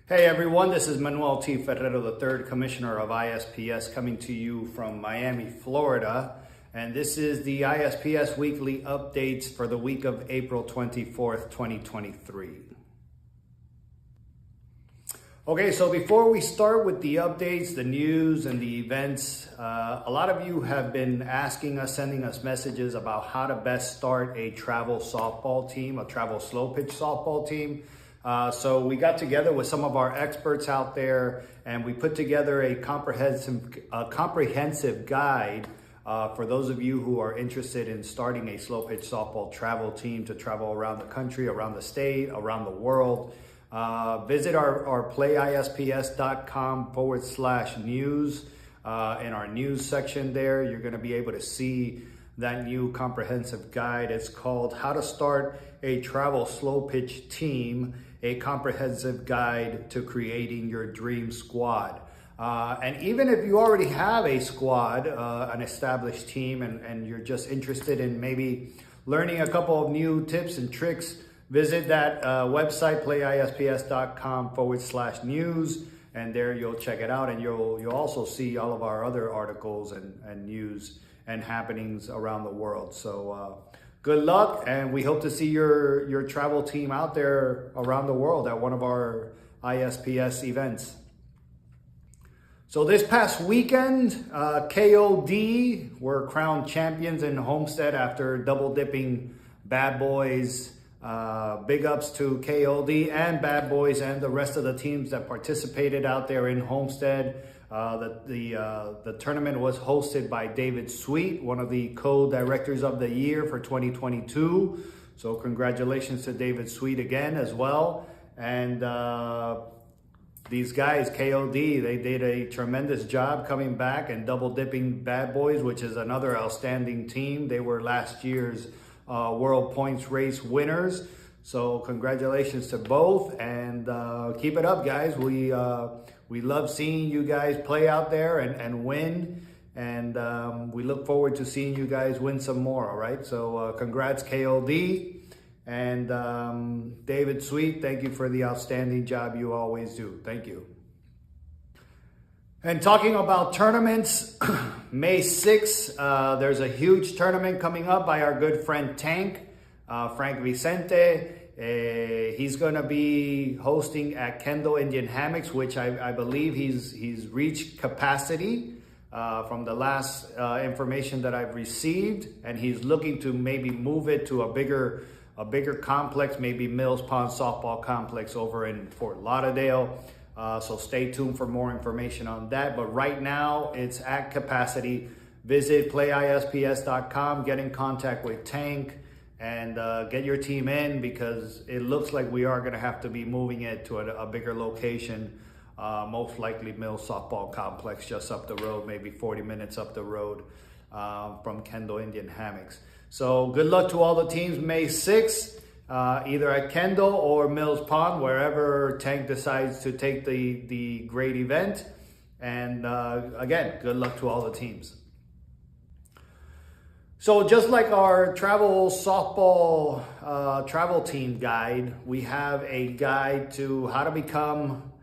Hey everyone, this is Manuel T. Ferrero, the third commissioner of ISPS, coming to you from Miami, Florida. And this is the ISPS weekly updates for the week of April 24th, 2023. Okay, so before we start with the updates, the news, and the events, a lot of you have been asking us, sending us messages about how to best start a travel softball team, a travel slow pitch softball team. So we got together with some of our experts out there and we put together a comprehensive guide for those of you who are interested in starting a slow pitch softball travel team to travel around the country, around the state, around the world. Visit our playisps.com/news. In our news section there, you're going to be able to see that new comprehensive guide. It's called How to Start a Travel Slow Pitch Team, a comprehensive guide to creating your dream squad. And even if you already have a squad, an established team, and you're just interested in maybe learning a couple of new tips and tricks, visit that website, playisps.com/news, and there you'll check it out, and you'll also see all of our other articles and news and happenings around the world. So good luck, and we hope to see your travel team out there around the world at one of our ISPS events. So this past weekend, KOD were crowned champions in Homestead after double dipping Bad Boys. Big ups to KOD and Bad Boys and the rest of the teams that participated out there in Homestead. The tournament was hosted by David Sweet, one of the co-directors of the year for 2022. So congratulations to David Sweet again as well. And these guys, KOD, they did a tremendous job coming back and double dipping Bad Boys, which is another outstanding team. They were last year's World Points Race winners. So congratulations to both, and keep it up, guys. We love seeing you guys play out there and win, and we look forward to seeing you guys win some more, all right? So congrats, KOD, and David Sweet, thank you for the outstanding job you always do. Thank you. And talking about tournaments, May 6th, there's a huge tournament coming up by our good friend Tank, Frank Vicente. He's going to be hosting at Kendall Indian Hammocks, which I believe he's reached capacity from the last information that I've received, and he's looking to maybe move it to a bigger complex, maybe Mills Pond Softball Complex over in Fort Lauderdale. So stay tuned for more information on that. But right now, it's at capacity. Visit playisps.com, get in contact with Tank, and get your team in, because it looks like we are going to have to be moving it to a bigger location, most likely Mills Softball Complex, just up the road, maybe 40 minutes up the road from Kendall Indian Hammocks. So good luck to all the teams May 6th. Either at Kendall or Mills Pond, wherever Tank decides to take the great event. And again, good luck to all the teams. So just like our travel softball travel team guide, we have a guide to how to become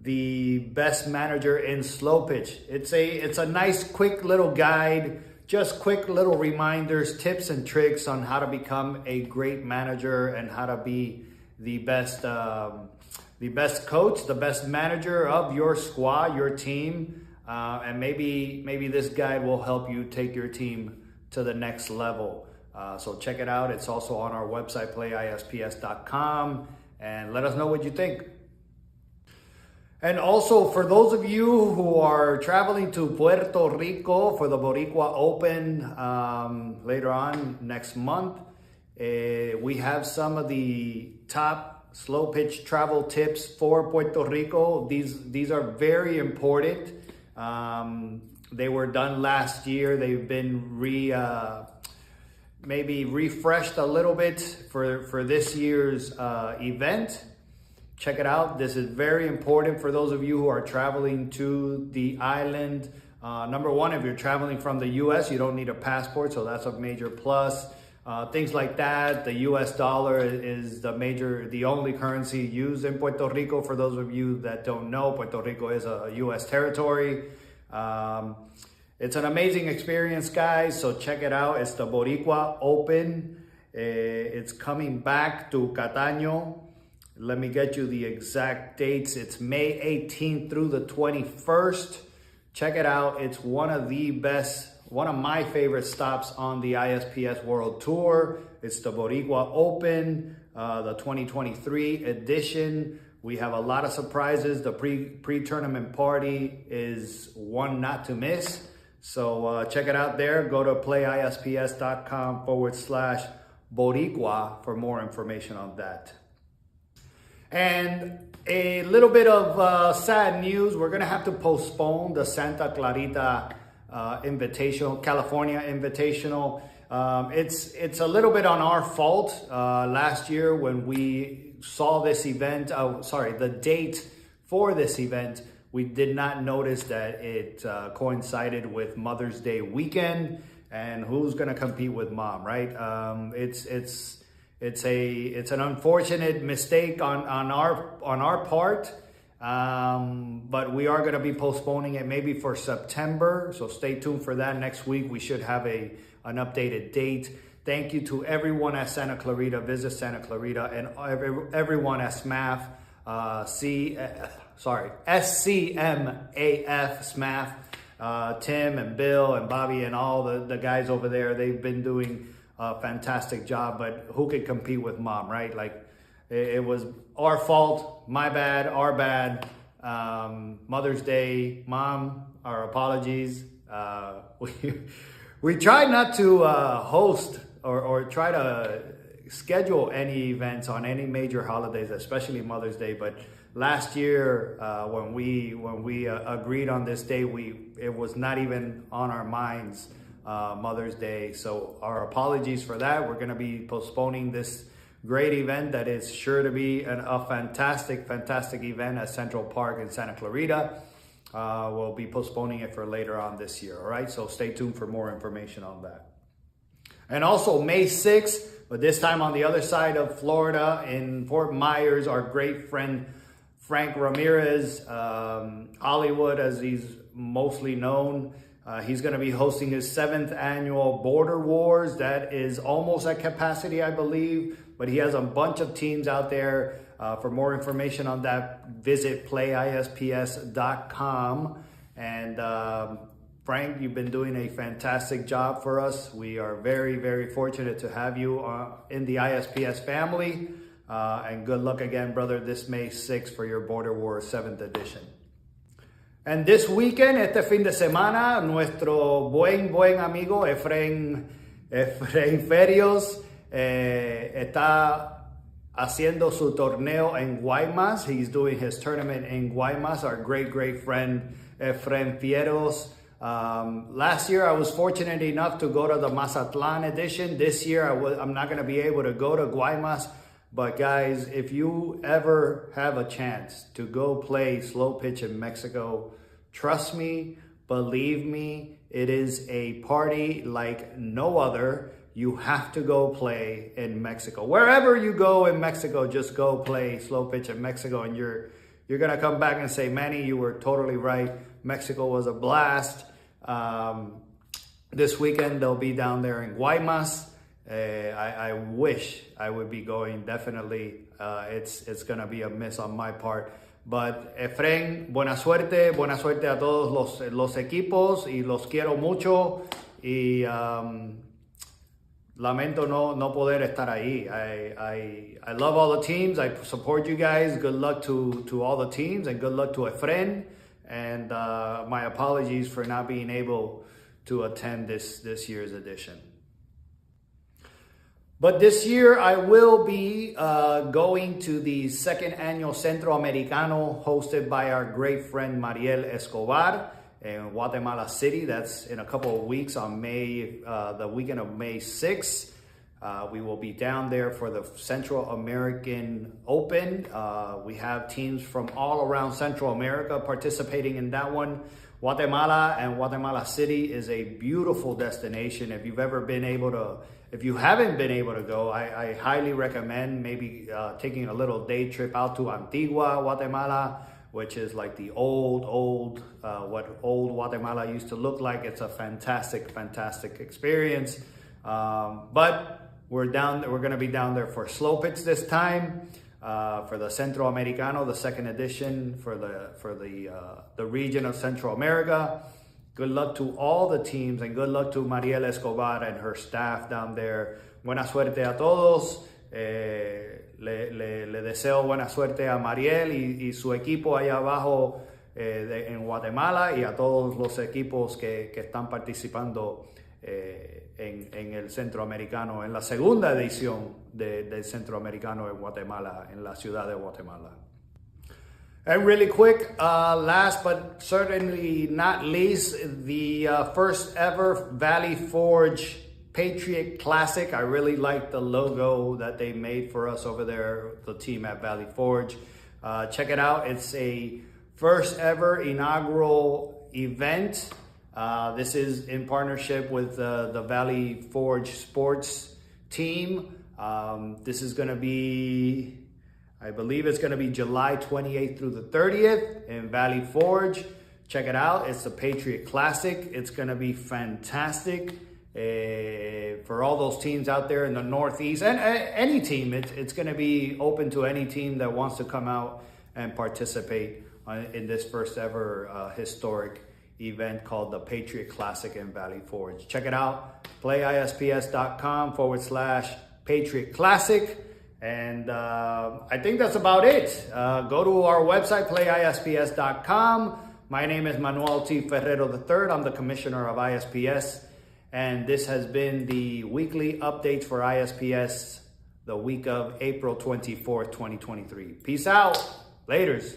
the best manager in slow pitch. It's a nice, quick little guide. Just quick little reminders, tips and tricks on how to become a great manager and how to be the best coach, the best manager of your squad, your team. And maybe this guide will help you take your team to the next level. So check it out. It's also on our website, playisps.com, and let us know what you think. And also, for those of you who are traveling to Puerto Rico for the Boricua Open later on next month, we have some of the top slow pitch travel tips for Puerto Rico. These are very important. They were done last year. They've been maybe refreshed a little bit for this year's event. Check it out. This is very important for those of you who are traveling to the island. Number one, if you're traveling from the US, you don't need a passport, so that's a major plus. things like that. The US dollar is the only currency used in Puerto Rico. For those of you that don't know, Puerto Rico is a US territory. It's an amazing experience, guys, so check it out. It's the Boricua Open. It's coming back to Cataño. Let me get you the exact dates. It's May 18th through the 21st. Check it out. It's one of my favorite stops on the ISPS World Tour. It's the Boricua Open, the 2023 edition. We have a lot of surprises. The pre-tournament party is one not to miss. So check it out there. Go to playisps.com/Boricua for more information on that. And a little bit of sad news. We're going to have to postpone the Santa Clarita Invitational, California Invitational. It's a little bit on our fault. Last year when we saw this event, the date for this event, we did not notice that it coincided with Mother's Day weekend, and who's gonna compete with mom, right? It's an unfortunate mistake on our part, but we are gonna be postponing it maybe for September. So stay tuned for that. Next week we should have an updated date. Thank you to everyone at Santa Clarita, Visit Santa Clarita, and everyone at SMAF, SCMAF, SMAF, Tim and Bill and Bobby and all the guys over there. They've been doing a fantastic job, but who could compete with mom, right? Like it was our fault, my bad, our bad. Mother's Day, mom, our apologies. We try not to host or try to schedule any events on any major holidays, especially Mother's Day. But last year, when we agreed on this day, it was not even on our minds, Mother's Day. So our apologies for that. We're going to be postponing this great event that is sure to be a fantastic event at Central Park in Santa Clarita. We'll be postponing it for later on this year. All right, so stay tuned for more information on that. And also May 6th, but this time on the other side of Florida in Fort Myers, our great friend Frank Ramirez, Hollywood as he's mostly known. He's going to be hosting his 7th annual Border Wars. That is almost at capacity, I believe, but he has a bunch of teams out there. For more information on that, visit playisps.com. And Frank, you've been doing a fantastic job for us. We are very, very fortunate to have you in the ISPS family. And good luck again, brother, this May 6th for your Border Wars 7th edition. And this weekend, este fin de semana, nuestro buen amigo Efraín Ferios está haciendo su torneo en Guaymas. He's doing his tournament in Guaymas. Our great friend Efraín Fieros. Last year I was fortunate enough to go to the Mazatlan edition. This year I'm not going to be able to go to Guaymas. But guys, if you ever have a chance to go play slow pitch in Mexico, trust me, believe me, it is a party like no other. You have to go play in Mexico. Wherever you go in Mexico, just go play slow pitch in Mexico, and you're gonna come back and say, Manny, you were totally right. Mexico was a blast. This weekend they'll be down there in Guaymas. I wish I would be going. Definitely, it's gonna be a miss on my part. But Efraín, buena suerte a todos los equipos, y los quiero mucho. Y lamento no poder estar ahí. I love all the teams. I support you guys. Good luck to all the teams, and good luck to Efraín. And my apologies for not being able to attend this year's edition. But this year I will be going to the 2nd annual Centroamericano hosted by our great friend Manuel Escobar in Guatemala City. That's in a couple of weeks on the weekend of May 6th. We will be down there for the Central American Open. We have teams from all around Central America participating in that one. Guatemala and Guatemala City is a beautiful destination. If you haven't been able to go, I highly recommend maybe taking a little day trip out to Antigua, Guatemala, which is like the old what old Guatemala used to look like. It's a fantastic experience. But we're going to be down there for Slow Pitch this time, for the Centroamericano, the second edition for the region of Central America. Good luck to all the teams and good luck to Mariel Escobar and her staff down there. Buena suerte a todos. Le deseo buena suerte a Mariel y su equipo allá abajo en Guatemala, y a todos los equipos que están participando en el Centroamericano, en la segunda edición del Centroamericano en Guatemala, en la ciudad de Guatemala. And really quick, last but certainly not least, the first ever Valley Forge Patriot Classic. I really like the logo that they made for us over there, the team at Valley Forge. Check it out. It's a first ever inaugural event. This is in partnership with the Valley Forge sports team. This is going to be, I believe it's going to be July 28th through the 30th in Valley Forge. Check it out. It's a Patriot Classic. It's going to be fantastic for all those teams out there in the Northeast, and any team. It's going to be open to any team that wants to come out and participate in this first ever historic event called the Patriot Classic in Valley Forge. Check it out. PlayISPS.com/Patriot Classic. And I think that's about it. Go to our website, playisps.com. My name is Manuel T. Ferrero III. I'm the commissioner of ISPS. And this has been the weekly updates for ISPS, the week of April 24th, 2023. Peace out. Laters.